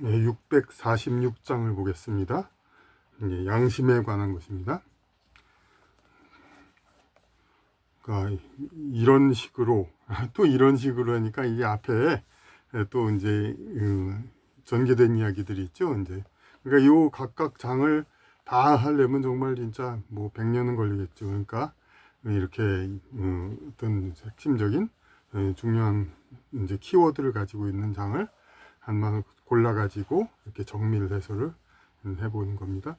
네, 646장을 보겠습니다. 이제 양심에 관한 것입니다. 그러니까 이런 식으로 또 이런 식으로 하니까 이게 앞에 또 이제 전개된 이야기들이 있죠. 이제 그러니까 요 각각 장을 다 하려면 정말 진짜 뭐 100년은 걸리겠죠. 그러니까 이렇게 어떤 핵심적인 중요한 이제 키워드를 가지고 있는 장을 한번 골라 가지고 이렇게 정밀 해설을 해보는 겁니다.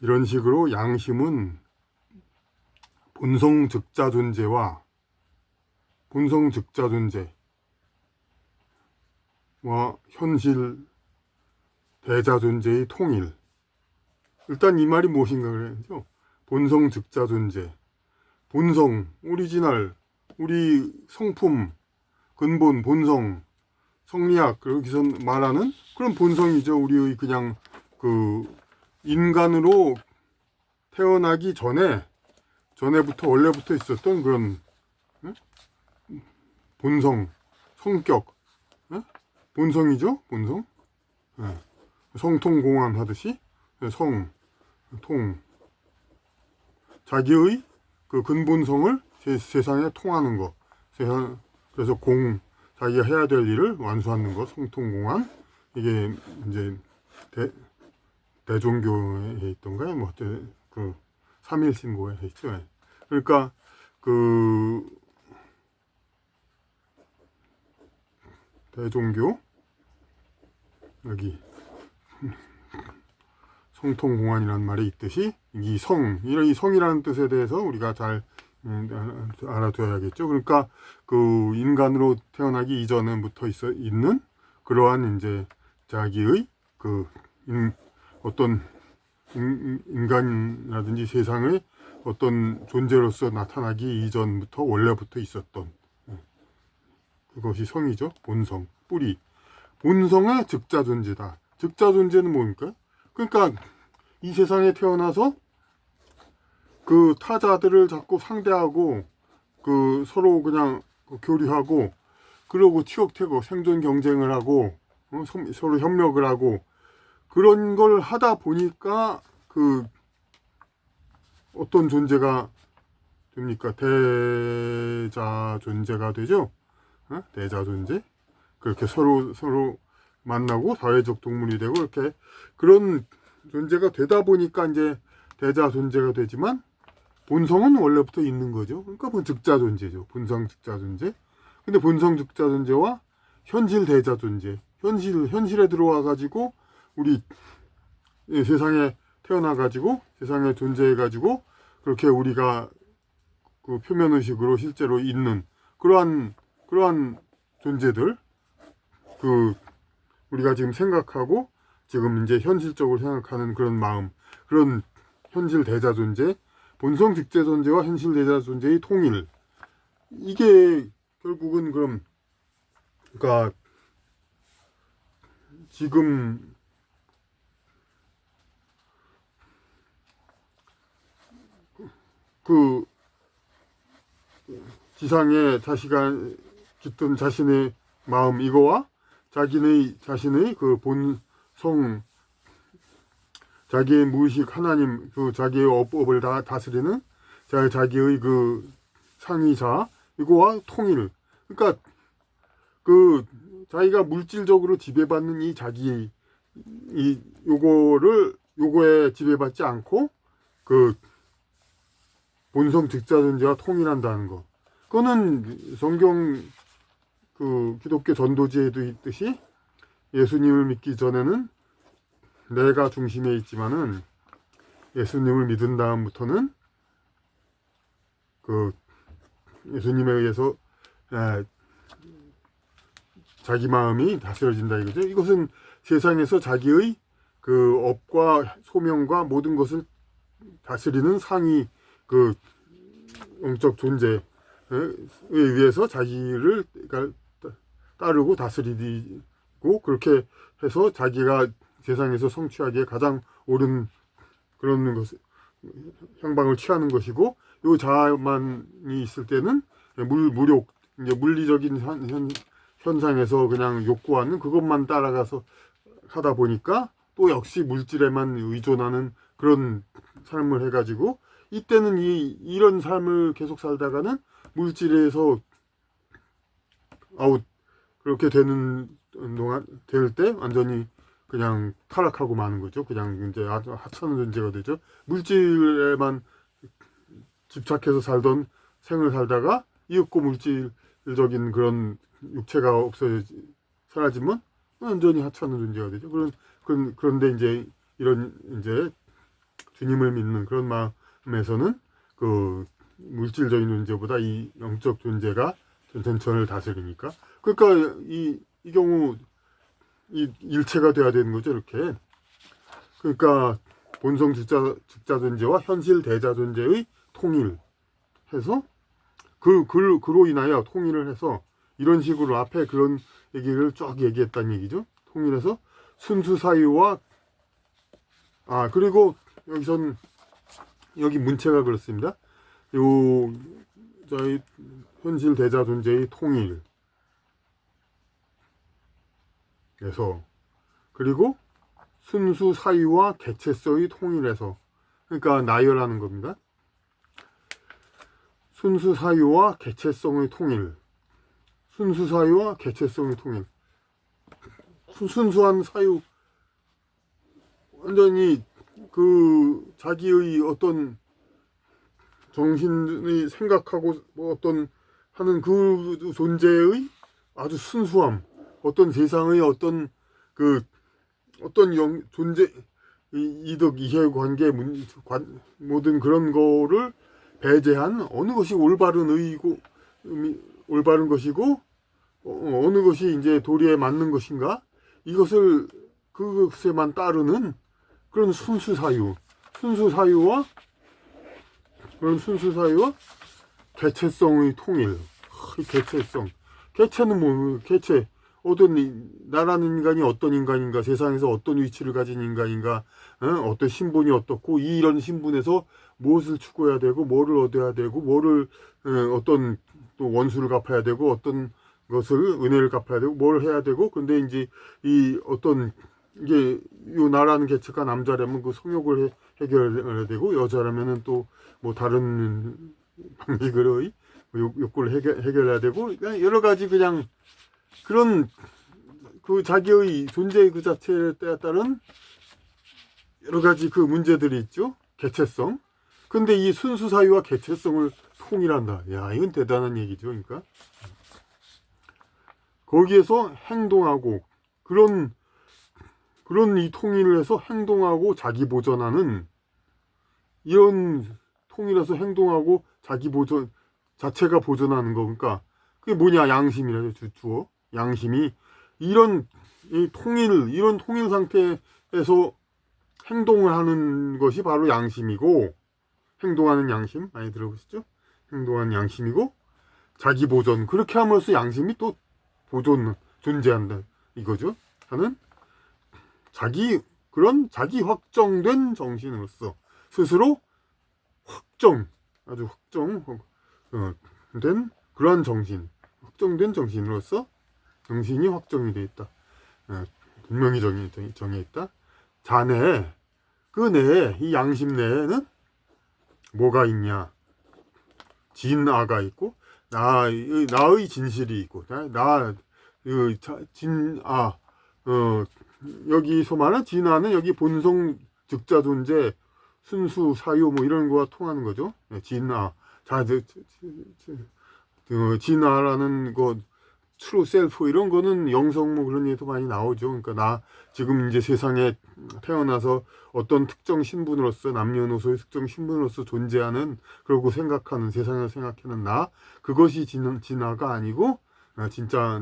이런 식으로 양심은 본성 즉자 존재와 본성 즉자 존재와 현실 대자 존재의 통일. 일단 이 말이 무엇인가 그래야죠. 본성 즉자 존재, 본성, 오리지널, 우리 성품, 근본, 본성, 성리학, 여기서 말하는 그런 본성이죠. 우리의 그냥 그 인간으로 태어나기 전에부터 원래부터 있었던 그런 본성, 성격, 본성이죠. 본성. 성통공안 하듯이 자기의 그 근본성을 세상에 통하는 거. 그래서 자기가 해야 될 일을 완수하는 거, 성통공안. 이게 이제 대종교에 있던가요? 뭐 그 삼일신고에 있죠. 그러니까 그 대종교 여기 성통공안이라는 말이 있듯이 이 성이라는 뜻에 대해서 우리가 잘 알아둬야겠죠. 그러니까 그 인간으로 태어나기 이전부터 있는 그러한 이제 자기의 그 어떤 인간이라든지 세상의 어떤 존재로서 나타나기 이전부터 원래부터 있었던 그것이 성이죠. 본성, 뿌리. 본성의 즉자 존재다. 즉자 존재는 뭡니까? 그러니까 이 세상에 태어나서 그 타자들을 자꾸 상대하고 그 서로 그냥 교류하고 그러고 티격태격 생존 경쟁을 하고 서로 협력을 하고 그런 걸 하다 보니까 그 어떤 존재가 됩니까? 대자 존재가 되죠. 대자 존재. 그렇게 서로 만나고 사회적 동물이 되고 이렇게 그런 존재가 되다 보니까 이제 대자 존재가 되지만 본성은 원래부터 있는 거죠. 그러니까 즉자 존재죠. 본성 즉자 존재. 근데 본성 즉자 존재와 현실 대자 존재. 현실에 들어와 가지고 우리 세상에 태어나 가지고 세상에 존재해 가지고 그렇게 우리가 그 표면 의식으로 실제로 있는 그러한 존재들 그 우리가 지금 생각하고 지금 이제 현실적으로 생각하는 그런 마음, 그런 현실 대자 존재, 본성 즉자 존재와 현실 대자 존재의 통일. 이게 결국은 그러니까 지금 그 지상에 깃든 자신의 마음 이거와 자신의 그 본성, 자기의 무의식 하나님, 그 자기의 업을 다 다스리는 자기의 그 상의자 이거와 통일. 그러니까 그 자기가 물질적으로 지배받는 이 자기 요거에 지배받지 않고 그 본성 즉자 존재와 통일한다는 거. 그거는 성경 그 기독교 전도지에도 있듯이 예수님을 믿기 전에는 내가 중심에 있지만은 예수님을 믿은 다음부터는 그 예수님에 의해서 자기 마음이 다스려진다 이거죠. 이것은 세상에서 자기의 그 업과 소명과 모든 것을 다스리는 상위 그 영적 존재에 의해서 자기를 따르고 다스리고 그렇게 해서 자기가 세상에서 성취하기에 가장 옳은 그런 것을 향방을 취하는 것이고 요 자만이 있을 때는 무력 이제 물리적인 현상에서 그냥 욕구하는 그것만 따라가서 하다 보니까 또 역시 물질에만 의존하는 그런 삶을 해가지고 이때는 이런 삶을 계속 살다가는 물질에서 아웃 그렇게 되는 동안 될 때 완전히 그냥 타락하고 마는 거죠. 그냥 이제 아주 하찮은 존재가 되죠. 물질에만 집착해서 살던 생을 살다가 이윽고 물질적인 그런 육체가 없어져 사라지면 완전히 하찮은 존재가 되죠. 그런데 이제 이런 이제 주님을 믿는 그런 마음에서는 그 물질적인 존재보다 이 영적 존재가 전천을 다스리니까 그러니까 이 경우 이 일체가 돼야 되는 거죠. 이렇게 그러니까 본성 즉자 존재와 현실 대자 존재의 통일해서 그로 인하여 통일을 해서 이런 식으로 앞에 그런 얘기를 쫙 얘기했다는 얘기죠. 통일해서 순수 사유와 그리고 여기선 여기 문체가 그렇습니다. 요 저희 현실 대자 존재의 통일 그래서 그리고 순수 사유와 개체성의 통일에서 그러니까 나열하는 겁니다. 순수 사유와 개체성의 통일. 순수 사유와 개체성의 통일. 순수한 사유 완전히 그 자기의 어떤 정신의 생각하고 뭐 어떤 하는 그 존재의 아주 순수함, 어떤 세상의 어떤 존재 이득 이해관계 모든 그런 거를 배제한 어느 것이 올바른 의이고 올바른 것이고 어느 것이 이제 도리에 맞는 것인가 이것을 그것에만 따르는 그런 순수사유와 개체성의 통일. 개체는 뭐 개체 어떤 나라는 인간이 어떤 인간인가 세상에서 어떤 위치를 가진 인간인가 어떤 신분이 어떻고 이런 신분에서 무엇을 추구해야 되고 뭐를 얻어야 되고 뭐를 어떤 또 원수를 갚아야 되고 어떤 것을 은혜를 갚아야 되고 뭘 해야 되고 근데 이제 이 어떤 이게 요 나라는 개체가 남자라면 그 성욕을 해결해야 되고 여자라면은 또 뭐 다른 방식으로의 욕구를 해결해야 되고 그러니까 여러 가지 그냥 그런 그 자기의 존재의 그 자체에 따른 여러 가지 그 문제들이 있죠. 개체성. 근데 이 순수 사유와 개체성을 통일한다. 야, 이건 대단한 얘기죠. 그러니까 거기에서 행동하고 그런 이 통일을 해서 행동하고 자기 보존하는 이런 통일해서 행동하고 자기 보존 자체가 보존하는 거 그러니까 그게 뭐냐 양심이라죠. 주어 양심이 이런 이런 통일 상태에서 행동을 하는 것이 바로 양심이고 행동하는 양심 많이 들어보시죠? 행동하는 양심이고 자기 보존 그렇게 함으로써 양심이 또 존재한다 이거죠. 하는 자기 확정된 정신으로서 스스로 아주 확정된 그러한 확정된 정신으로서 정신이 확정이 되어 있다. 분명히 정해 있다. 자네 그 내에 이 양심 내에는 뭐가 있냐? 진아가 있고 나의 진실이 있고 여기서 말하는 진아는 여기 본성 즉자 존재 순수 사유 뭐 이런 거와 통하는 거죠. 진아 진아라는 거 트루 셀프 이런 거는 영성 뭐 그런 얘기도 많이 나오죠. 그러니까 나 지금 이제 세상에 태어나서 어떤 특정 신분으로서 남녀노소의 특정 신분으로서 존재하는 그러고 생각하는 세상을 생각하는 나 그것이 진아가 아니고 진짜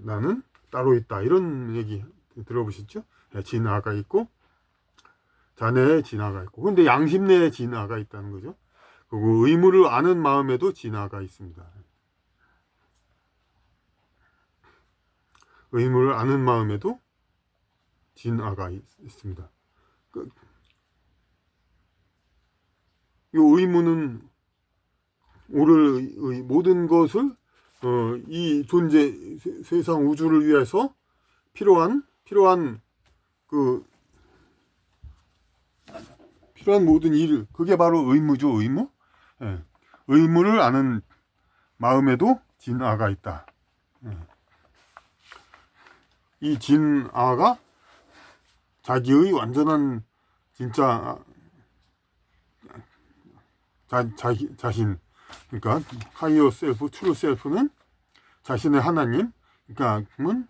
나는 따로 있다 이런 얘기 들어보셨죠? 진아가 있고 자네의 진아가 있고 근데 양심 내에 진아가 있다는 거죠. 그리고 의무를 아는 마음에도 진아가 있습니다. 의무를 아는 마음에도 진아가 있습니다. 이 의무는 모든 것을 이 존재 세상 우주를 위해서 필요한 그 필요한 모든 일, 그게 바로 의무죠. 의무. 예. 의무를 아는 마음에도 진아가 있다. 예. 이 진아가 자기의 완전한 진짜 자신, 그러니까 하이어 셀프, 트루 셀프는 자신의 하나님, 그러니까는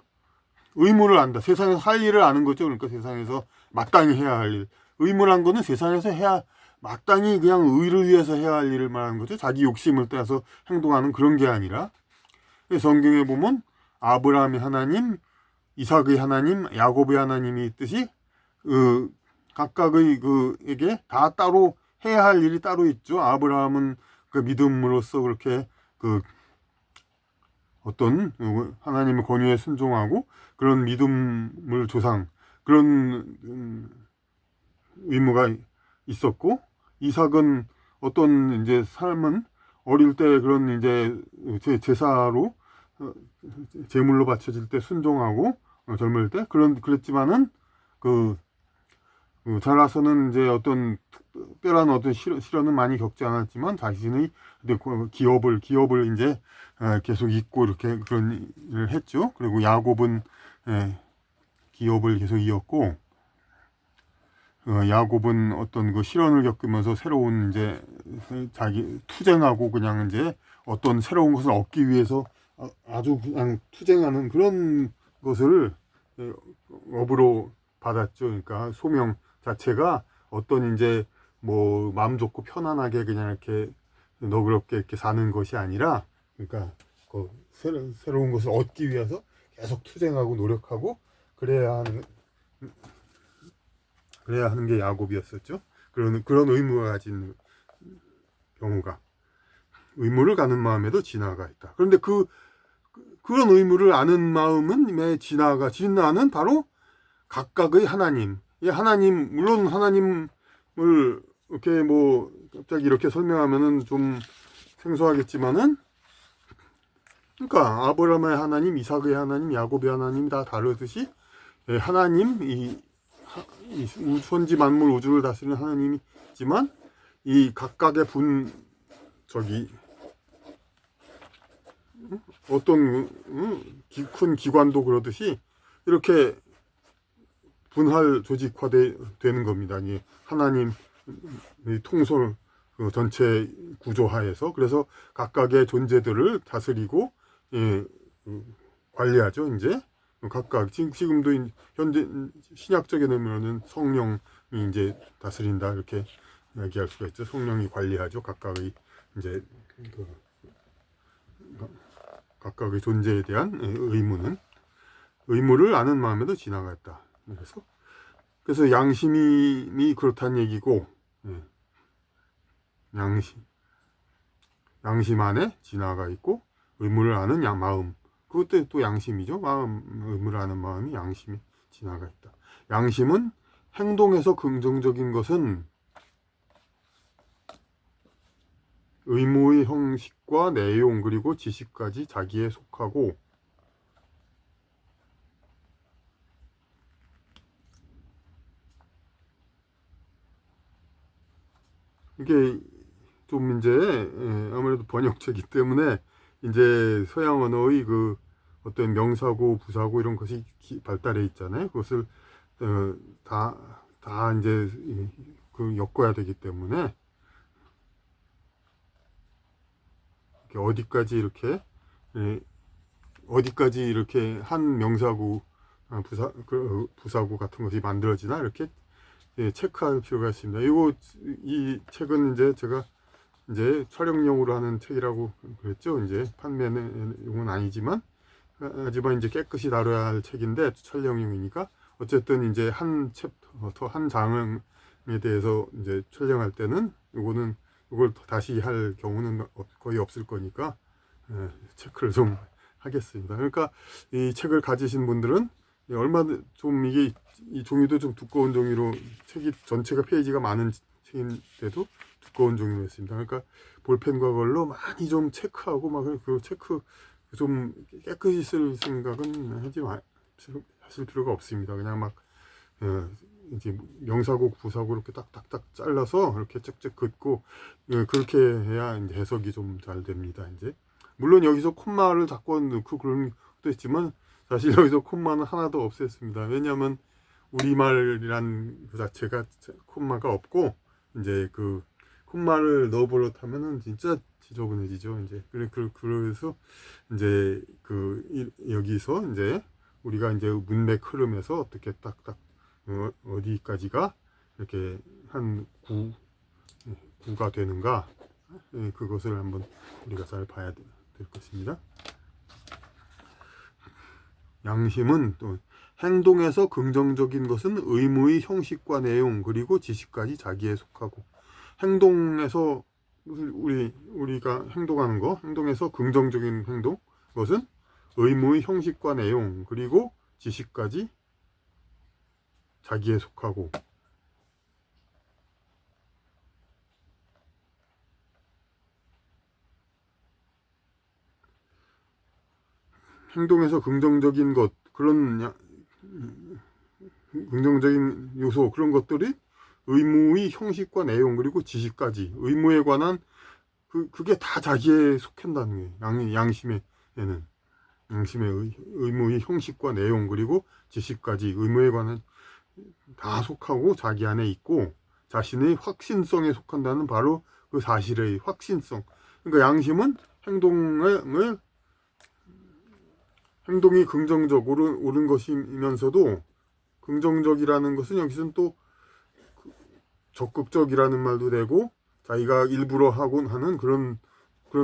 의무를 안다. 세상에서 할 일을 아는 거죠. 그러니까 세상에서 마땅히 해야 할 일. 의무란 거는 세상에서 해야 마땅히 그냥 의를 위해서 해야 할 일을 말하는 거죠. 자기 욕심을 따서 행동하는 그런 게 아니라, 성경에 보면 아브라함의 하나님, 이삭의 하나님, 야곱의 하나님이 있듯이 각각의 그에게 다 따로 해야 할 일이 따로 있죠. 아브라함은 그 믿음으로써 그렇게 그 어떤 하나님의 권위에 순종하고 그런 믿음을 조상, 그런 의무가 있었고, 이삭은 어떤 이제 삶은 어릴 때 그런 이제 제사로 제물로 바쳐질 때 순종하고, 젊을 때 그랬지만은 자라서는 이제 어떤 특별한 어떤 시련은 많이 겪지 않았지만 자신의 기업을 이제 계속 잇고 이렇게 그런 일을 했죠. 그리고 야곱은 기업을 계속 이었고, 야곱은 어떤 그 시련을 겪으면서 새로운 이제 자기 투쟁하고 그냥 이제 어떤 새로운 것을 얻기 위해서 아주 그냥 투쟁하는 그런 것을 업으로 받았죠. 그러니까 소명 자체가 어떤 이제 뭐 마음 좋고 편안하게 그냥 이렇게 너그럽게 이렇게 사는 것이 아니라, 그러니까 그 새로운 것을 얻기 위해서 계속 투쟁하고 노력하고 그래야 하는 게 야곱이었었죠. 그런 의무가 가진 경우가, 의무를 가는 마음에도 진아가 있다. 그런데 그런 의무를 아는 마음은 진아는 바로 각각의 하나님. 이 하나님, 물론 하나님을 이렇게 뭐 갑자기 이렇게 설명하면은 좀 생소하겠지만은, 그러니까 아브라함의 하나님, 이삭의 하나님, 야곱의 하나님 다 다르듯이 하나님, 이 천지 만물 우주를 다스리는 하나님이지만, 이 각각의 어떤 큰 기관도 그러듯이 이렇게 조직화되는 겁니다. 이 하나님 통솔 전체 구조하에서. 그래서 각각의 존재들을 다스리고 관리하죠. 이제 각각 지금도 현재 신약적인 의미로는 성령이 이제 다스린다 이렇게 얘기할 수가 있죠. 성령이 관리하죠. 각각의 이제 각각의 존재에 대한 의무를 아는 마음에도 진아가 있다. 그래서 양심이 그렇다는 얘기고, 양심 안에 진아가 있고 의무를 아는 마음, 그것도 또 양심이죠. 의무를 아는 마음이 양심이 진아가 있다. 양심은 행동에서 긍정적인 것은 의무의 형식과 내용 그리고 지식까지 자기에 속하고, 이게 좀 이제 아무래도 번역체이기 때문에 이제 서양 언어의 그 어떤 명사고 부사고 이런 것이 발달해 있잖아요. 그것을 다 이제 엮어야 되기 때문에 어디까지 이렇게 한 명사고 부사고 같은 것이 만들어지나 이렇게 체크할 필요가 있습니다. 이 책은 이제 제가 이제 촬영용으로 하는 책이라고 그랬죠. 이제 판매용은 아니지만 하지만 이제 깨끗이 다뤄야 할 책인데 촬영용이니까 어쨌든 이제 한 챕터 한 장에 대해서 이제 촬영할 때는 이걸 다시 할 경우는 거의 없을 거니까 체크를 좀 하겠습니다. 그러니까 이 책을 가지신 분들은 얼마나 좀 이 종이도 좀 두꺼운 종이로, 책이 전체가 페이지가 많은 책인데도 두꺼운 종이로 했습니다. 그러니까 볼펜과 걸로 많이 좀 체크하고 막 그 체크 좀 깨끗이 쓸 생각은 하실 필요가 없습니다. 그냥 막 이제 명사곡, 부사곡 이렇게 딱딱딱 잘라서 이렇게 쩍쩍 긋고 그렇게 해야 이제 해석이 좀 잘 됩니다. 이제 물론 여기서 콤마를 자꾸 넣고 그런 것도 있지만 사실 여기서 콤마는 하나도 없앴습니다. 왜냐하면 우리말이란 그 자체가 콤마가 없고 이제 그 콤마를 넣어버릇하면은 진짜 지저분해지죠. 이제 그래서 이제 여기서 이제 우리가 이제 문맥 흐름에서 어떻게 딱딱 어디까지가 이렇게 한 구가 되는가, 그것을 한번 우리가 잘 봐야 될 것입니다. 양심은 또 행동에서 긍정적인 것은 의무의 형식과 내용 그리고 지식까지 자기에 속하고, 행동에서 우리가 행동하는 거, 행동에서 긍정적인 행동, 그것은 의무의 형식과 내용 그리고 지식까지 자기에 속하고, 행동에서 긍정적인 것, 그런 긍정적인 요소, 그런 것들이 의무의 형식과 내용 그리고 지식까지, 의무에 관한 그게 다 자기에 속한다는 거예요. 양심에는 양심의 의무의 형식과 내용 그리고 지식까지, 의무에 관한 다 속하고 자기 안에 있고, 자신의 확신성에 속한다는 바로 그 사실의 확신성. 그러니까 양심은 행동이 긍정적으로 옳은 것이면서도, 긍정적이라는 것은 여기서는 또 적극적이라는 말도 되고, 자기가 일부러 하곤 하는 그런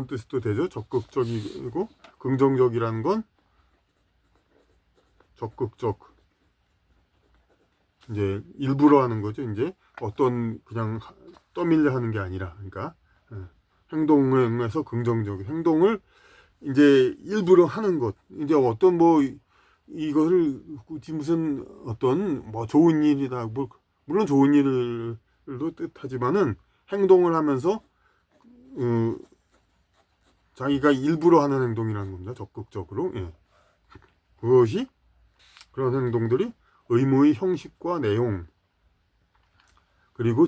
뜻도 되죠. 적극적이고, 긍정적이라는 건 적극적, 이제 일부러 하는 거죠. 이제 어떤 그냥 떠밀려 하는 게 아니라, 그러니까 행동에서 긍정적인 행동을 이제 일부러 하는 것, 이제 어떤 이것을 무슨 어떤 좋은 일이다, 물론 좋은 일도 뜻하지만은 행동을 하면서 자기가 일부러 하는 행동이라는 겁니다. 적극적으로. 그것이, 그런 행동들이 의무의 형식과 내용 그리고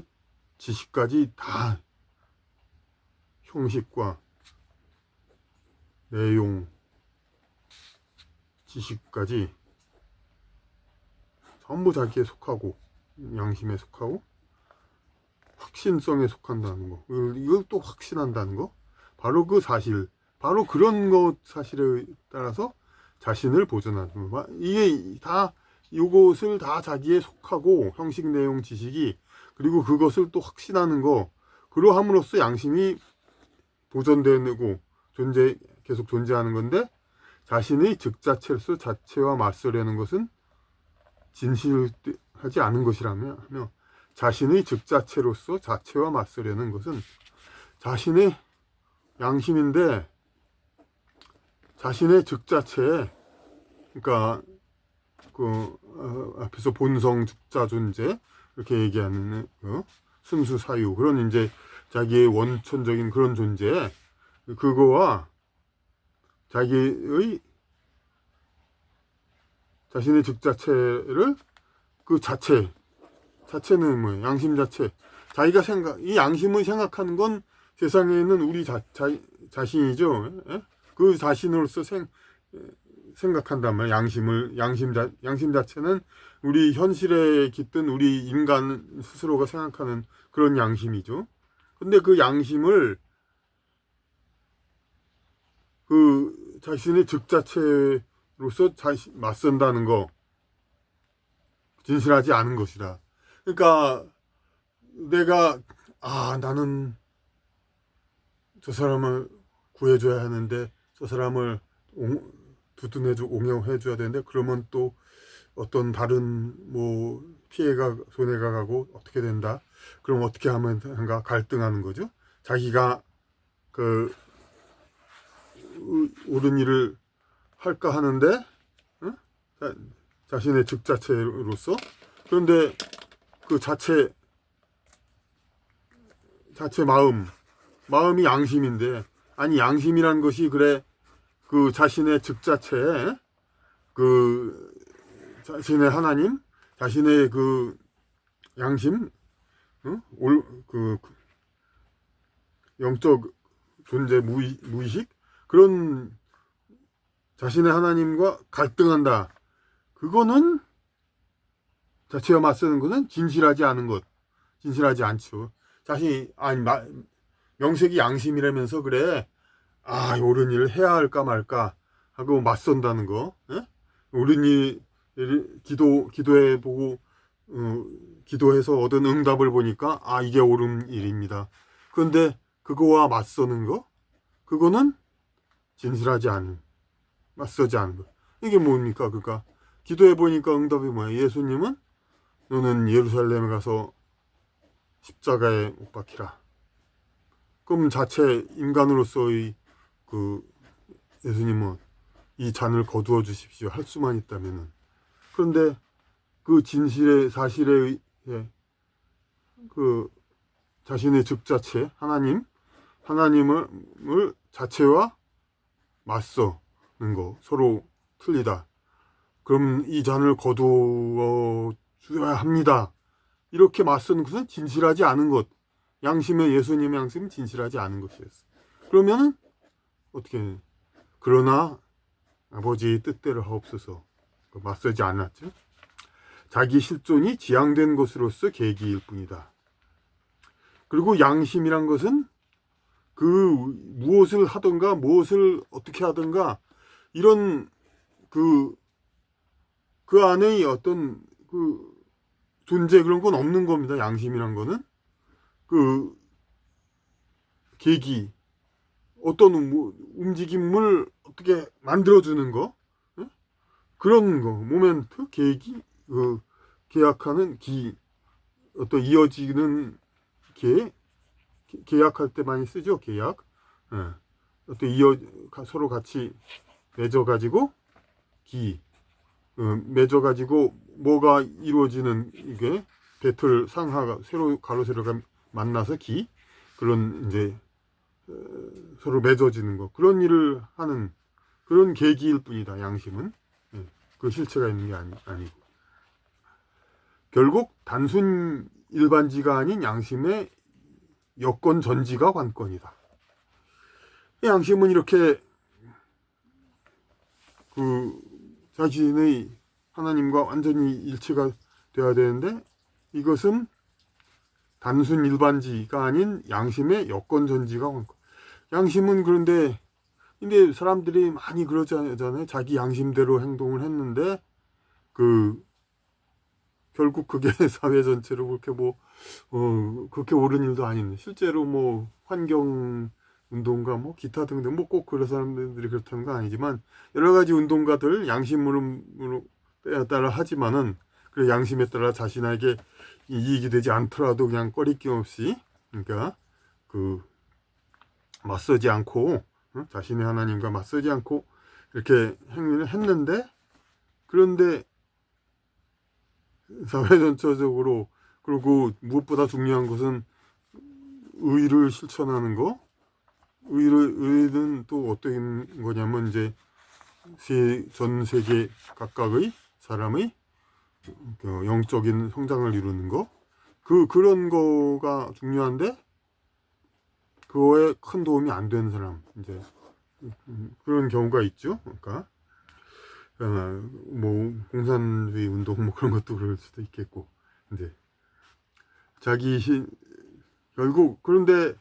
지식까지 다, 형식과 내용, 지식까지 전부 자기에 속하고, 양심에 속하고, 확신성에 속한다는 거, 이걸 또 확신한다는 거, 바로 그 사실, 바로 그런 것 사실에 따라서 자신을 보존하는 거, 이게 다 이것을 다 자기에 속하고, 형식, 내용, 지식이, 그리고 그것을 또 확신하는 거, 그러함으로써 양심이 보존되고 계속 존재하는 건데, 자신의 즉자체로서 자체와 맞서려는 것은 진실하지 않은 것이라며, 자신의 즉자체로서 자체와 맞서려는 것은 자신의 양심인데, 자신의 즉자체에, 그러니까 앞에서 본성, 즉자, 존재 이렇게 얘기하는 순수 사유, 그런 이제 자기의 원천적인 그런 존재, 그거와 자신의 즉자체를, 그 자체는 뭐예요? 양심 자체. 자기가 이 양심을 생각하는 건 세상에는 우리 자신이죠. 그 자신으로서 생각한단 말이에요. 양심 자체는 우리 현실에 깃든 우리 인간 스스로가 생각하는 그런 양심이죠. 근데 그 양심을 그 자신의 즉자체로서 맞선다는 거, 진실하지 않은 것이다. 그러니까 내가 나는 저 사람을 구해줘야 하는데, 저 사람을 두둔해주고 옹호해줘야 되는데, 그러면 또 어떤 다른 피해가, 손해가 가고 어떻게 된다, 그럼 어떻게 하면 한가 갈등하는 거죠. 자기가 옳은 일을 할까 하는데, 자신의 즉자체로서, 그런데 그 자체 마음이 양심인데, 아니 양심이란 것이 그래 그 자신의 즉자체에 그 자신의 하나님, 자신의 그 양심, 그 영적 존재 무의식 그런 자신의 하나님과 갈등한다. 그거는 자체와 맞서는 것은 진실하지 않은 것. 진실하지 않죠. 자신이 명색이 양심이라면서 그래. 옳은 일을 해야 할까 말까 하고 맞선다는 거. 예? 옳은 일 기도해 보고 기도해서 얻은 응답을 보니까 이게 옳은 일입니다. 그런데 그거와 맞서는 거 그거는 진실하지 않은 맞서지 않은 거. 이게 뭡니까? 그러니까 기도해 보니까 응답이 뭐야? 예수님은 너는 예루살렘에 가서 십자가에 못 박히라. 그럼 자체 인간으로서의 그 예수님은 이 잔을 거두어 주십시오 할 수만 있다면은. 그런데 그 진실의 사실에 의해 그 자신의 즉자체 하나님을 자체와 맞서는 거 서로 틀리다. 그럼 이 잔을 거두어 주어야 합니다. 이렇게 맞서는 것은 진실하지 않은 것. 예수님의 양심은 진실하지 않은 것이었어. 그러면은 어떻게 그러나 아버지의 뜻대로 하옵소서. 맞서지 않았죠. 자기 실존이 지향된 것으로서 계기일 뿐이다. 그리고 양심이란 것은 그 무엇을 하든가 무엇을 어떻게 하든가 이런 그 안에 어떤 그 존재 그런 건 없는 겁니다. 양심이란 거는 그 계기 어떤 움직임을 어떻게 만들어주는 거 그런 거 모멘트 계기 계약하는 어떤 이어지는 계약할 때 많이 쓰죠. 계약 어떤 서로 같이 맺어가지고 맺어가지고 뭐가 이루어지는 이게 배틀 상하가 가로 세로가 만나서 그런 이제 서로 맺어지는 거 그런 일을 하는 그런 계기일 뿐이다. 양심은 그 실체가 있는 게 아니고 결국 단순 일반지가 아닌 양심의 여건 전지가 관건이다. 양심은 이렇게 그 자신의 하나님과 완전히 일치가 되어야 되는데 이것은 단순 일반지가 아닌 양심의 여건 전지가 관건. 양심은 그런데 근데 사람들이 많이 그러잖아요. 자기 양심대로 행동을 했는데 결국 그게 사회 전체로 그렇게 그렇게 옳은 일도 아닌데 실제로 환경 운동가 기타 등등 꼭 그런 사람들이 그렇다는 건 아니지만 여러 가지 운동가들 양심으로 따라 하지만은 그 양심에 따라 자신에게 이익이 되지 않더라도 그냥 꺼리낌 없이 그러니까 맞서지 않고 자신의 하나님과 맞서지 않고 이렇게 행위를 했는데 그런데 사회 전체적으로 그리고 무엇보다 중요한 것은 의를 실천하는 거. 의는 또 어떤 거냐면 이제 전 세계 각각의 사람의 영적인 성장을 이루는 거. 그런 거가 중요한데 그거에 큰 도움이 안 되는 사람 이제 그런 경우가 있죠. 그러니까 공산주의 운동 그런 것도 그럴 수도 있겠고 이제 결국 그런데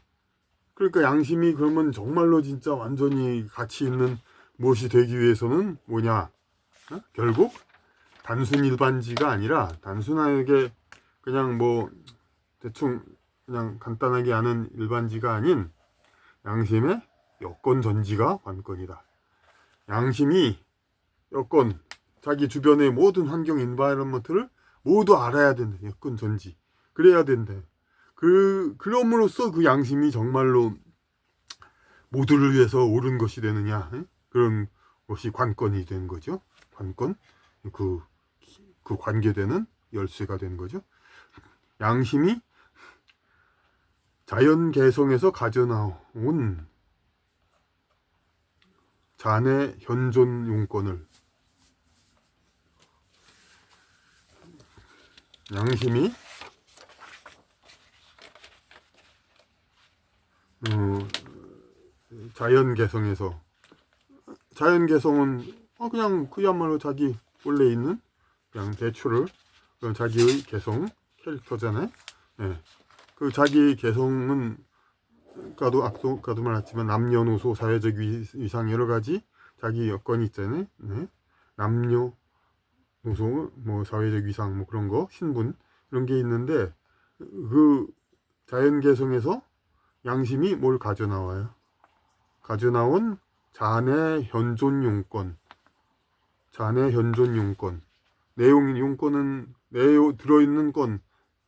그러니까 양심이 그러면 정말로 진짜 완전히 가치 있는 무엇이 되기 위해서는 뭐냐? 결국 단순 일반지가 아니라 단순하게 그냥 대충 그냥 간단하게 아는 일반지가 아닌 양심의 여건 전지가 관건이다. 양심이 자기 주변의 모든 환경 인바이런먼트를 모두 알아야 된다. 여건 전지. 그래야 된다. 그럼으로써 그 양심이 정말로 모두를 위해서 옳은 것이 되느냐. 그런 것이 관건이 되는 거죠. 관건. 그 관계되는 열쇠가 되는 거죠. 양심이 자연 개성에서 가져나온 잔의 현존 용건을 양심이 자연 개성에서, 자연 개성은 그냥 그야말로 자기 원래 있는 그냥 대추를 자기의 개성 캐릭터잖아요. 예. 그 자기 개성은 아까도 말했지만 남녀노소 사회적 위상 여러 가지 자기 여건이 있잖아요. 네. 남녀노소 뭐 사회적 위상 뭐 그런 거 신분 이런 게 있는데 그 자연 개성에서 양심이 뭘 가져 나와요? 가져 나온 자네 현존 용건. 자네 현존 용건. 용건은 들어있는 건,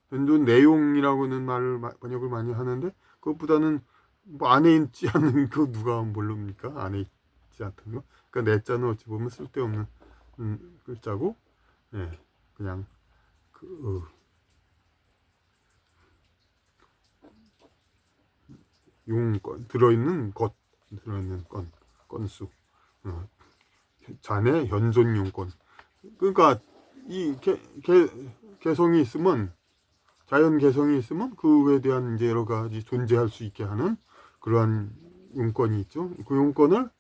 현존 내용이라고는 말을 번역을 많이 하는데 그것보다는 뭐 안에 있지 않은 거 누가 모릅니까? 안에 있지 않던 거. 그러니까 내자는 어찌 보면 쓸데없는 글자고, 예, 그냥 용건 들어있는 건수. 자네 현존 용건. 그러니까 이 개성이 있으면, 자연 개성이 있으면 그에 대한 이제 여러 가지 존재할 수 있게 하는 그러한 용건이 있죠. 그 용건을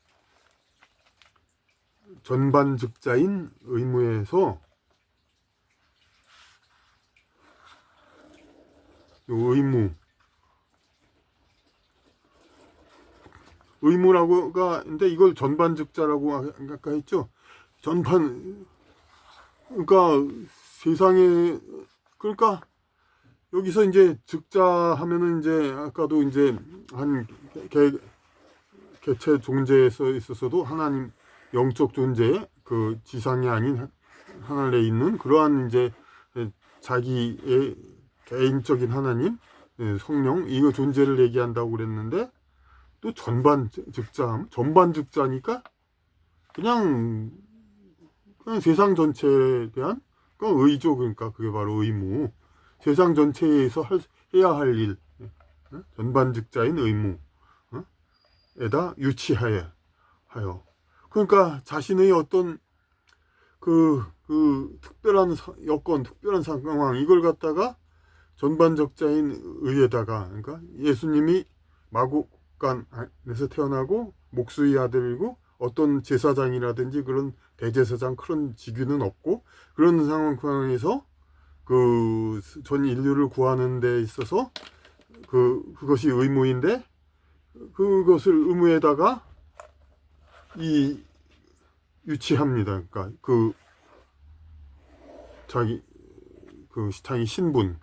전반즉자인 의무에서, 의무라고가 근데 이걸 전반즉자라고 아까 했죠. 그러니까 세상에, 그러니까 여기서 이제 즉자 하면은 이제 아까도 이제 한 개체 존재에 있어서도 하나님 영적 존재, 그 지상이 아닌 하늘에 있는 그러한 이제 자기의 개인적인 하나님, 성령, 이거 존재를 얘기한다고 그랬는데 또 전반즉자니까 그냥 세상 전체에 대한 의죠. 그러니까 그게 바로 의무. 세상 전체에서 해야 할 일, 전반즉자인 의무에다 유치하여. 그러니까 자신의 어떤 그 특별한 여건, 특별한 상황, 이걸 갖다가 전반적자인 의에다가, 그러니까 예수님이 마국간에서 태어나고 목수의 아들이고 어떤 제사장이라든지 그런 대제사장 그런 직위는 없고, 그런 상황에서 그 전 인류를 구하는 데 있어서 그것이 의무인데, 그것을 의무에다가 유치합니다. 그러니까 자기 자기 신분,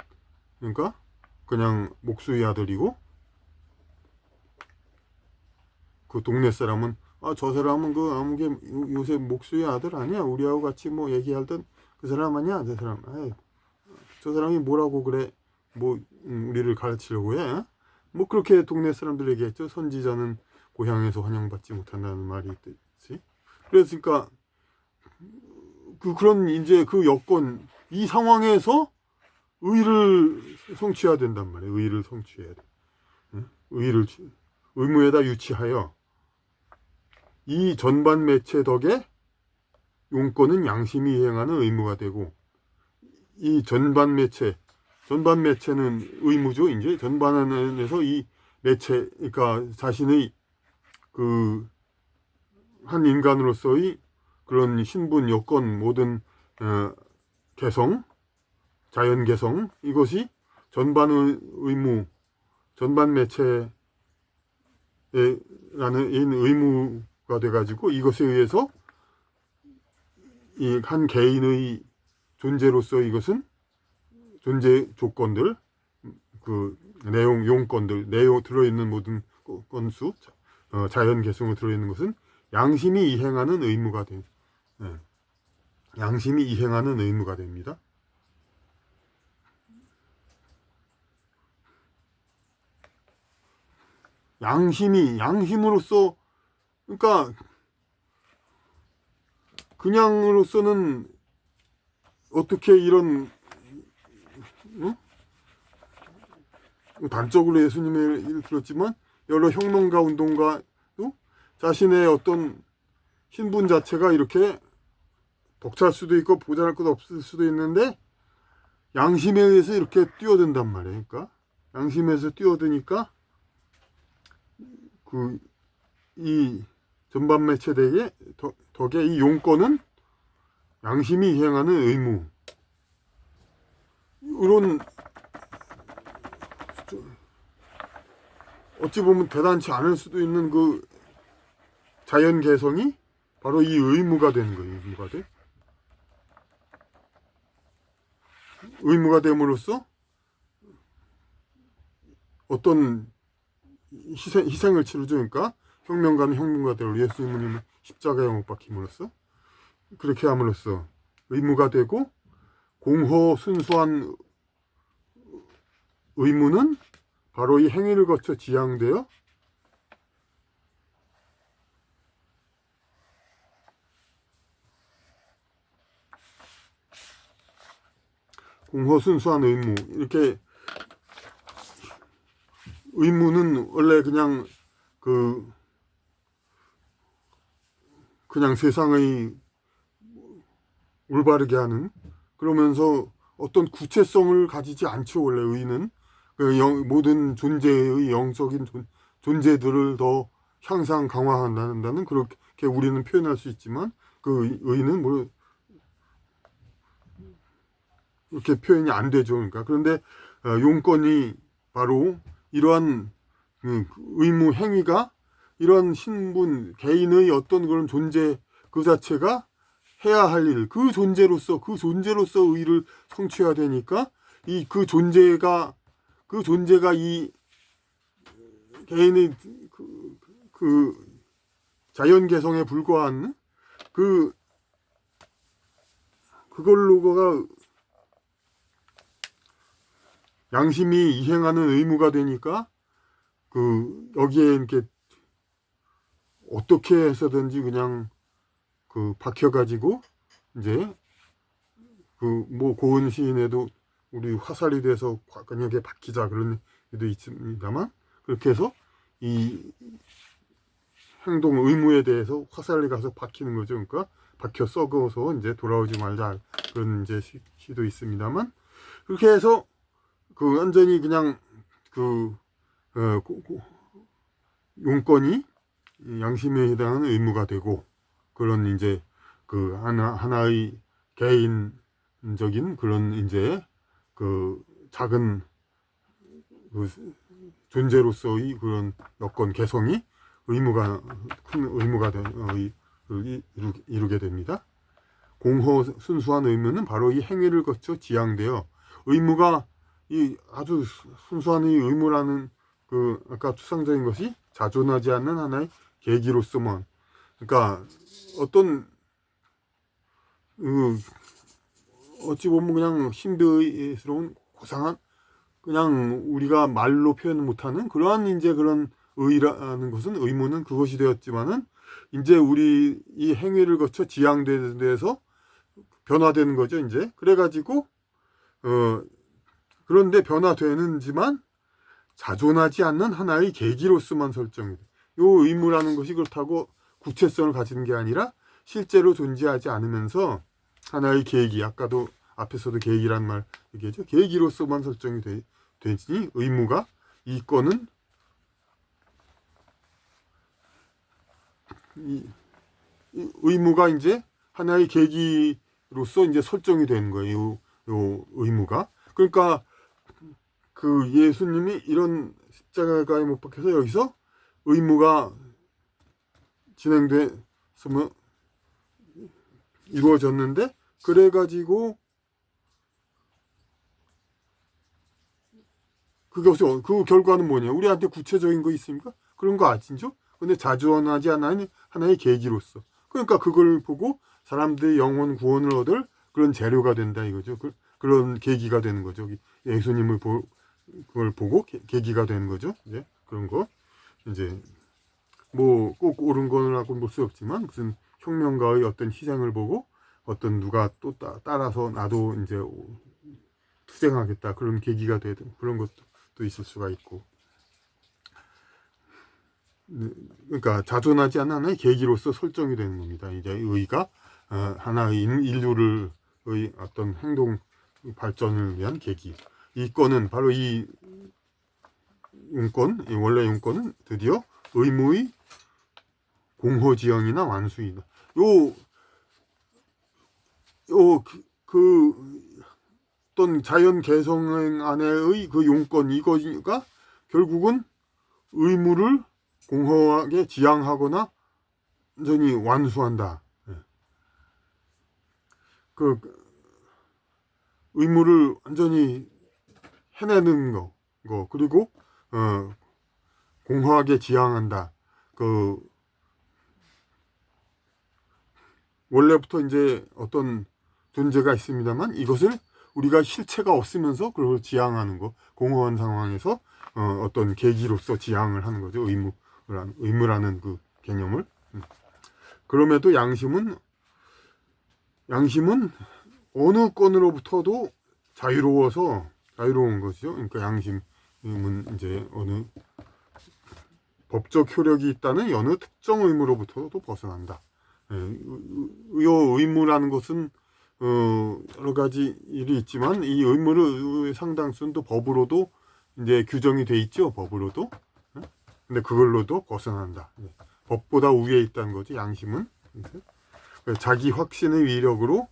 그러니까 그냥 목수의 아들이고, 그 동네 사람은 저 사람은 그 아무개 요새 목수의 아들 아니야, 우리하고 같이 뭐 얘기하던 그 사람 아니야, 저 사람. 저 사람이 뭐라고 그래, 뭐 우리를 가르치려고 해? 뭐 그렇게 동네 사람들 얘기했죠. 선지자는 고향에서 환영받지 못한다는 말이 있듯이. 그랬으니까 그런 이제 그 여건, 이 상황에서 의를 성취해야 된단 말이에요. 의를 성취해야 돼. 의를 의무에다 유치하여 이 전반 매체 덕에 용건은 양심이 이행하는 의무가 되고, 이 전반 매체는 의무죠. 이제 전반에서 이 매체, 그러니까 자신의 그 한 인간으로서의 그런 신분, 여건, 모든 개성, 자연 개성, 이것이 전반의 의무, 전반 매체라는 의무가 돼가지고, 이것에 의해서 이 한 개인의 존재로서 이것은 존재 조건들, 그 내용, 용건들, 들어있는 모든 건수, 자연 개성으로 들어있는 것은 양심이 이행하는 의무가 양심이 이행하는 의무가 됩니다. 양심으로서, 그러니까 그냥으로서는 어떻게 이런 단적으로 예수님의 일을 들었지만 여러 혁명가 운동가도 자신의 어떤 신분 자체가 이렇게 벅찰 수도 있고 보잘것 없을 수도 있는데 양심에 의해서 이렇게 뛰어든단 말이에요. 그러니까 양심에서 뛰어드니까 이 전반매체 덕에 이 용건은 양심이 이행하는 의무, 이런 어찌 보면 대단치 않을 수도 있는 그 자연 개성이 바로 이 의무가 되는 거예요. 의무가 돼. 의무가 됨으로써 어떤 희생을 치르죠. 그러니까 혁명가는 혁명가대로, 예수님은 십자가에 못 박힘으로써, 그렇게 함으로써 의무가 되고, 공허 순수한 의무는 바로 이 행위를 거쳐 지향되어 공허 순수한 의무, 이렇게 의무는 원래 그냥 세상의 올바르게 하는, 그러면서 어떤 구체성을 가지지 않죠. 원래 의는 모든 존재의 영적인 존재들을 더 향상 강화한다는, 그렇게 우리는 표현할 수 있지만, 그 의는 뭐 그렇게 표현이 안 되죠. 그러니까 그런데 용건이 바로 이러한 의무 행위가, 이러한 신분 개인의 어떤 그런 존재 그 자체가 해야 할 일, 그 존재로서 의를 성취해야 되니까, 그 존재가 이 개인의 그 자연 개성에 불과한 그걸로가 양심이 이행하는 의무가 되니까, 여기에 이렇게 어떻게 해서든지 그냥 박혀가지고, 이제 뭐 고은 시인에도 우리 화살이 돼서 관역에 박히자 그런 얘기도 있습니다만, 그렇게 해서 이 행동 의무에 대해서 화살이 가서 박히는 거죠. 그러니까 박혀 썩어서 이제 돌아오지 말자, 그런 이제 시도 있습니다만, 그렇게 해서 완전히 그냥 용건이 양심에 해당하는 의무가 되고, 그런 이제 하나의 개인적인 그런 이제 작은 존재로서의 그런 여건 개성이 큰 의무가 이루게 됩니다. 공허 순수한 의무는 바로 이 행위를 거쳐 지향되어, 의무가 이 아주 순수한 이 의무라는 아까 추상적인 것이 자존하지 않는 하나의 계기로서만, 그러니까 어떤 어찌 보면 그냥 신비스러운 고상한, 그냥 우리가 말로 표현 못하는 그러한 이제 그런 의라는 것은, 의무는 그것이 되었지만은, 이제 우리 이 행위를 거쳐 지향되는 데서 변화되는 거죠. 이제 그래가지고 그런데 변화되는지만 자존하지 않는 하나의 계기로서만 설정이 돼. 요 의무라는 것이 그렇다고 구체성을 가지는 게 아니라 실제로 존재하지 않으면서 하나의 계기, 아까도 앞에서도 계기란 말 얘기했죠. 계기로서만 설정이 되지, 의무가, 이 건은 이 의무가 이제 하나의 계기로서 이제 설정이 되는 거예요. 요 의무가. 그러니까 예수님이 이런 십자가에 못 박혀서 여기서 의무가 진행돼서 이루어졌는데, 그래가지고 그 결과는 뭐냐? 우리한테 구체적인 거 있습니까? 그런 거 아시죠? 근데 자주원하지 않는 하나의 계기로서, 그러니까 그걸 보고 사람들이 영혼 구원을 얻을 그런 재료가 된다 이거죠. 그런 계기가 되는 거죠. 예수님을 그걸 보고 계기가 되는 거죠. 이제 그런 거, 이제 뭐 꼭 옳은 거라고 볼 수 없지만, 무슨 혁명가의 어떤 희생을 보고 어떤 누가 또 따라서 나도 이제 투쟁하겠다, 그런 계기가 되든, 그런 것도 있을 수가 있고, 그러니까 자존하지 않는 하나의 계기로서 설정이 되는 겁니다. 이제 의가 하나의 인류를 어떤 행동 발전을 위한 계기. 이 건은 바로 이 용건, 이 원래 용건은 드디어 의무의 공허지형이나 완수이다. 어떤 자연 개성 안에의 그 용건, 이거가 결국은 의무를 공허하게 지향하거나 완전히 완수한다. 그 의무를 완전히 해내는 거 그리고 공허하게 지향한다. 그 원래부터 이제 어떤 존재가 있습니다만 이것을 우리가 실체가 없으면서 그걸 지향하는 거, 공허한 상황에서 어떤 계기로서 지향을 하는 거죠. 의무라는 그 개념을. 그럼에도 양심은 어느 건으로부터도 자유로운 것이죠. 그러니까 양심은 이제 어느 법적 효력이 있다는 어느 특정 의무로부터도 벗어난다. 의무라는 것은 여러 가지 일이 있지만 이 의무의 상당수는 또 법으로도 이제 규정이 돼 있죠. 법으로도. 근데 그걸로도 벗어난다. 법보다 위에 있다는 거지. 양심은. 자기 확신의 위력으로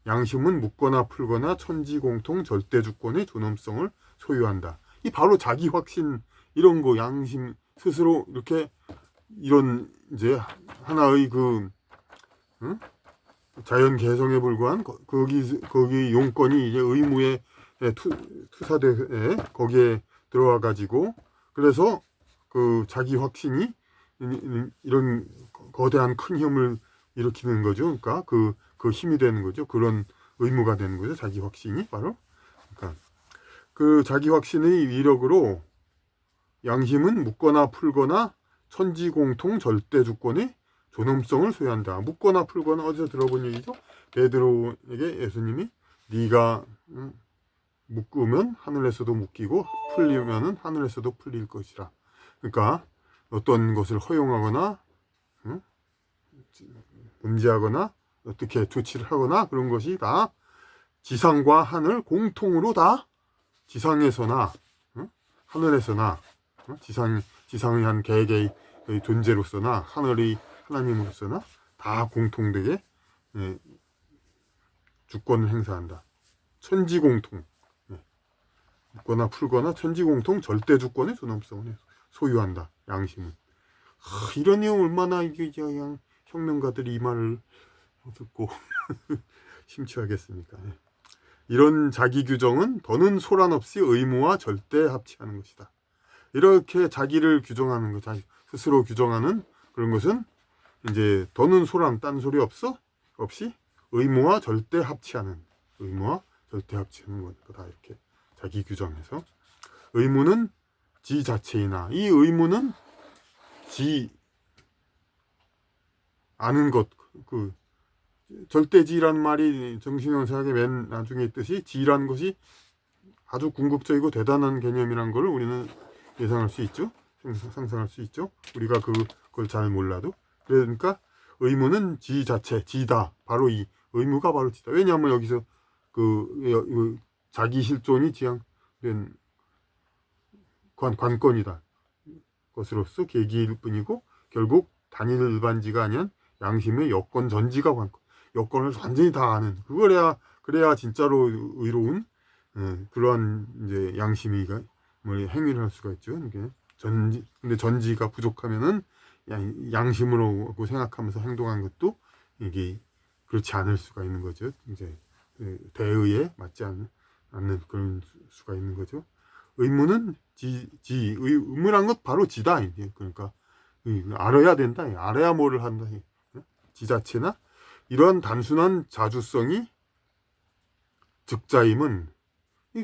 양심은 묻거나 풀거나 천지공통 절대주권의 존엄성을 소유한다. 이 바로 자기 확신 이런 거 양심 스스로 이렇게 이런 이제 하나의 그 자연 개성에 불과한 거기 용건이 이제 의무에 투사돼 거기에 들어와 가지고 그래서 그 자기 확신이 이런 거대한 큰 힘을 일으키는 거죠. 그러니까 그 힘이 되는 거죠. 그런 의무가 되는 거죠. 자기 확신이 바로. 그러니까 그 자기 확신의 위력으로 양심은 묻거나 풀거나 천지공통 절대주권의 존엄성을 소유한다. 묻거나 풀거나 어디서 들어본 얘기죠? 베드로에게 예수님이 네가 묶으면 하늘에서도 묶이고 풀리면은 하늘에서도 풀릴 것이라. 그러니까 어떤 것을 허용하거나 금지하거나 어떻게 조치를 하거나 그런 것이 다 지상과 하늘 공통으로 다 지상에서나 하늘에서나 지상의 한 개개의 존재로서나 하늘의 하나님으로서나 다 공통되게 주권을 행사한다. 천지공통 묻거나 풀거나 천지공통 절대주권의 존엄성을 소유한다. 양심은. 이런 내용 얼마나 이게 그냥 혁명가들이 이 말을 듣고 심취하겠습니까? 이런 자기 규정은 더는 소란 없이 의무와 절대 합치하는 것이다. 이렇게 자기를 규정하는 것, 자기 스스로 규정하는 그런 것은 이제 더는 소란 딴소리 없이 의무와 절대 합치하는 거다. 이렇게 자기 규정해서 의무는 지 자체이나 이 의무는 지 아는 것 그 절대지라는 말이 정신현상의 맨 나중에 있듯이 지라는 것이 아주 궁극적이고 대단한 개념이란 걸 우리는 예상할 수 있죠. 상상할 수 있죠. 우리가 그걸 잘 몰라도. 그러니까 의무는 지 자체, 지다. 바로 이 의무가 바로 지다. 왜냐하면 여기서 그 자기 실존이 지향된 관건이다. 것으로서 계기일 뿐이고 결국 단일 일반지가 아닌 양심의 여건 전지가 관건. 여건을 완전히 다 아는. 그래야 진짜로 의로운 그러한 이제 양심이가 행위를 할 수가 있죠. 이게 근데 전지가 부족하면은 양심으로 생각하면서 행동한 것도 이게 그렇지 않을 수가 있는 거죠. 이제 대의에 맞지 않는 그런 수가 있는 거죠. 의무는 의무란 것 바로 지다. 이게 그러니까 알아야 된다. 알아야 뭐를 한다. 지 자체나 이러한 단순한 자주성이 즉자임은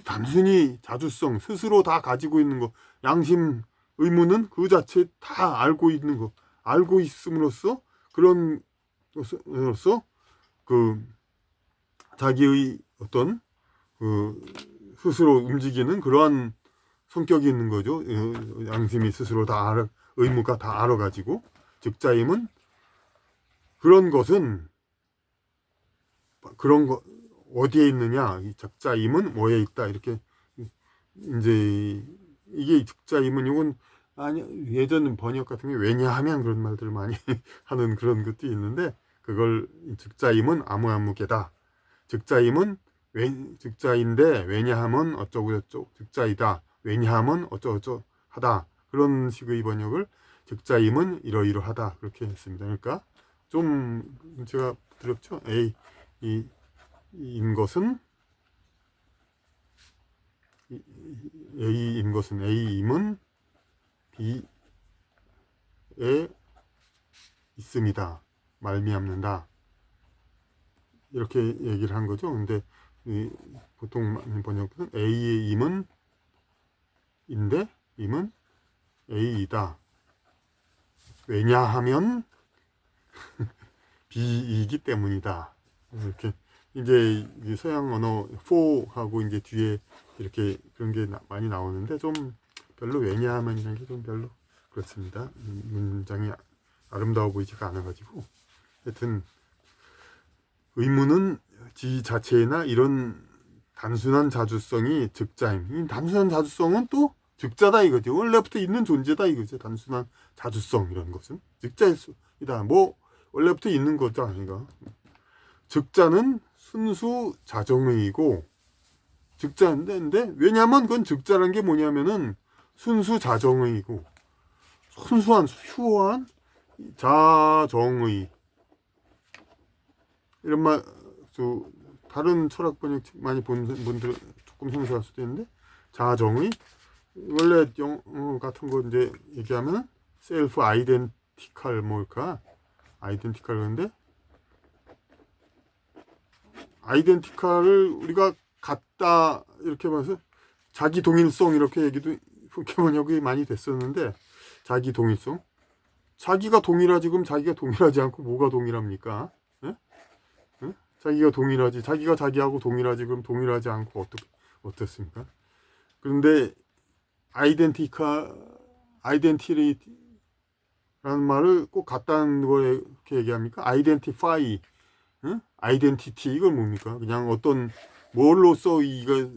단순히 자주성 스스로 다 가지고 있는 거 양심 의무는 그 자체 다 알고 있는 거 알고 있음으로써 그런 것으로서 그 자기의 어떤 그 스스로 움직이는 그러한 성격이 있는 거죠. 양심이 스스로 다 의무가 다 알아가지고 즉자임은 그런 것은 그런 거 어디에 있느냐, 이 적자임은 뭐에 있다, 이렇게 이제 이게 적자임은 이건 아니 예전 번역 같은 게 왜냐하면 그런 말들을 많이 하는 그런 것도 있는데 그걸 적자임은 아무개다. 적자임은 적자인데 왜냐하면 어쩌고 저쩌고 적자이다. 왜냐하면 어쩌고저쩌고 하다. 그런 식의 번역을 적자임은 이러이러하다 그렇게 했습니다. 그러니까 좀 제가 두렵죠. A 인 것은 A인 것은 A임은 B에 있습니다. 말미암는다. 이렇게 얘기를 한 거죠. 근데 보통 번역은 A의 임은 인데 임은 A이다. 왜냐하면 B이기 때문이다. 이렇게 이제 서양 언어 for하고 이제 뒤에 이렇게 그런 게 많이 나오는데 좀 별로 왜냐하면이라는 게 좀 별로 그렇습니다. 문장이 아름다워 보이지가 않아가지고 하여튼 의문은 지 자체나 이런 단순한 자주성이 적자임. 이 단순한 자주성은 또 적자다 이거죠. 원래부터 있는 존재다 이거죠. 단순한 자주성 이런 것은 적자일 수이다. 뭐 원래부터 있는 거죠. 아니가. 적자는 순수 자정의이고 적자인데 왜냐면 그건 적자란 게 뭐냐면은 순수 자정의이고 순수한 휴어한 자정의 이런 말 다른 철학 번역 많이 본 분들 조금 생소할 수도 있는데 자정의 원래 영어 같은 거 이제 얘기하면 셀프 아이덴티칼 뭘까 아이덴티칼 그런데 아이덴티칼을 우리가 같다 이렇게 봐서 자기 동일성 이렇게 얘기도 그렇게 번역이 많이 됐었는데 자기 동일성 자기가 동일하지 그럼 자기가 동일하지 않고 뭐가 동일합니까? 예? 예? 자기가 동일하지 자기가 자기하고 동일하지 그럼 동일하지 않고 어떻습니까? 그런데 아이덴티티라는 말을 꼭 같다는 걸 이렇게 얘기합니까? 아이덴티파이 응? 아이덴티티 이건 뭡니까? 그냥 어떤 뭘로써 이거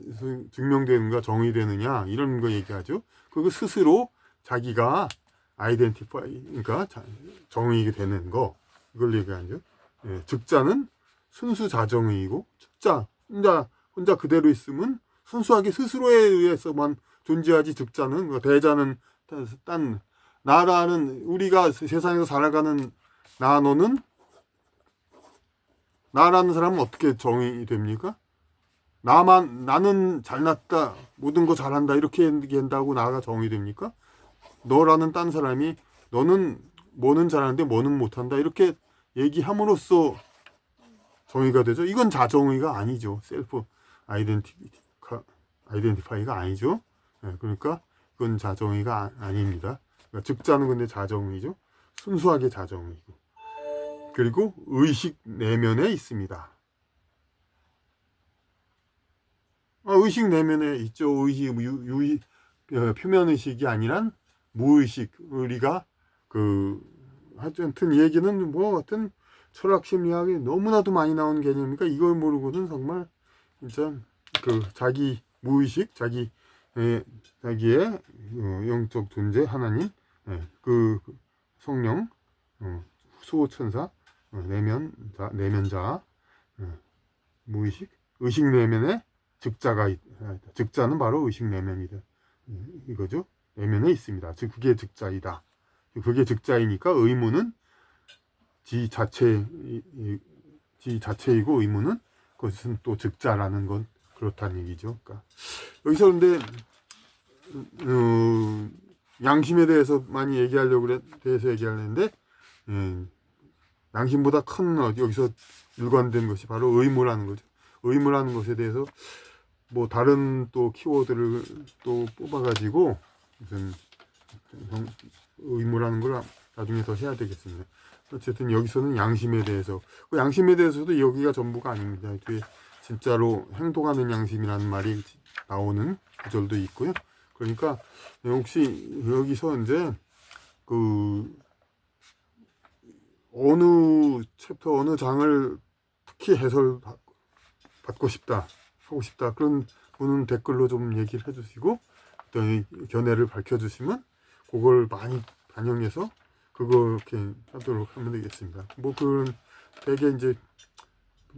증명되는가 정의되느냐 이런 거 얘기하죠. 그거 스스로 자기가 아이덴티파이 그러니까 정의가 되는 거 이걸 얘기하죠. 예, 적자는 순수 자정의이고 적자 혼자 그대로 있으면 순수하게 스스로에 의해서만 존재하지 적자는 그러니까 대자는 딴 나라는 우리가 세상에서 살아가는 나노는 나라는 사람은 어떻게 정의됩니까? 나는 잘났다, 모든 거 잘한다, 이렇게 얘기한다고 나가 정의됩니까? 너라는 딴 사람이 너는 뭐는 잘하는데 뭐는 못한다, 이렇게 얘기함으로써 정의가 되죠. 이건 자정의가 아니죠. 셀프 아이덴티파이가 아니죠. 네, 그러니까 그건 자정의가 아닙니다. 그러니까 적자는 근데 자정의죠. 순수하게 자정의고. 그리고 의식 내면에 있습니다. 의식 내면에 있죠. 의식, 표면 의식이 아니란 무의식. 우리가 하여튼 얘기는 뭐 하여튼 철학 심리학이 너무나도 많이 나온 개념이니까 이걸 모르고는 정말 진짜 자기 무의식, 자기의 영적 존재 하나님, 성령, 수호천사, 내면자, 무의식, 의식 내면에 적자는 바로 의식 내면이다. 이거죠. 내면에 있습니다. 즉 그게 적자이다. 그게 적자이니까 의무는 지 자체이고 의무는 그것은 또 적자라는 건 그렇다는 얘기죠. 그러니까 여기서 근데 양심에 대해서 많이 얘기하려는데 양심보다 큰 여기서 일관된 것이 바로 의무라는 거죠. 의무라는 것에 대해서 뭐 다른 또 키워드를 또 뽑아가지고 무슨 의무라는 걸 나중에 더 해야 되겠습니다. 어쨌든 여기서는 양심에 대해서 그 양심에 대해서도 여기가 전부가 아닙니다. 뒤에 진짜로 행동하는 양심이라는 말이 나오는 구절도 있고요. 그러니까 혹시 여기서 이제 어느 챕터 어느 장을 특히 받고 싶다, 하고 싶다 그런 분은 댓글로 좀 얘기를 해주시고 어떤 견해를 밝혀주시면 그걸 많이 반영해서 그렇게 하도록 하면 되겠습니다. 뭐 그런 되게 이제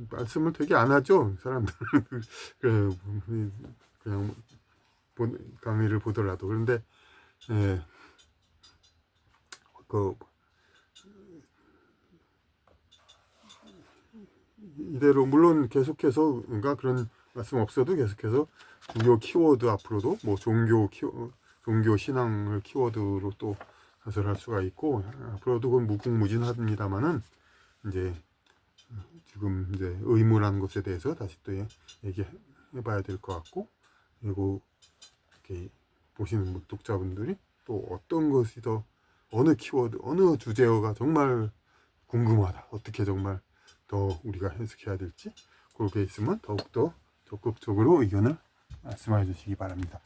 말씀을 되게 안 하죠 사람들은. 그냥 강의를 보더라도. 그런데 예, 그 이대로 물론 계속해서 뭔가 그런 말씀 없어도 계속해서 종교 키워드 앞으로도 뭐 종교 신앙을 키워드로 또 가설할 수가 있고 앞으로도 그건 무궁무진합니다만은 이제 지금 이제 의무라는 것에 대해서 다시 또 얘기해봐야 될 것 같고, 그리고 이렇게 보시는 독자분들이 또 어떤 것이 더 어느 키워드 어느 주제어가 정말 궁금하다, 어떻게 정말 더 우리가 해석해야 될지 그렇게 있으면 더욱더 적극적으로 의견을 말씀해 주시기 바랍니다.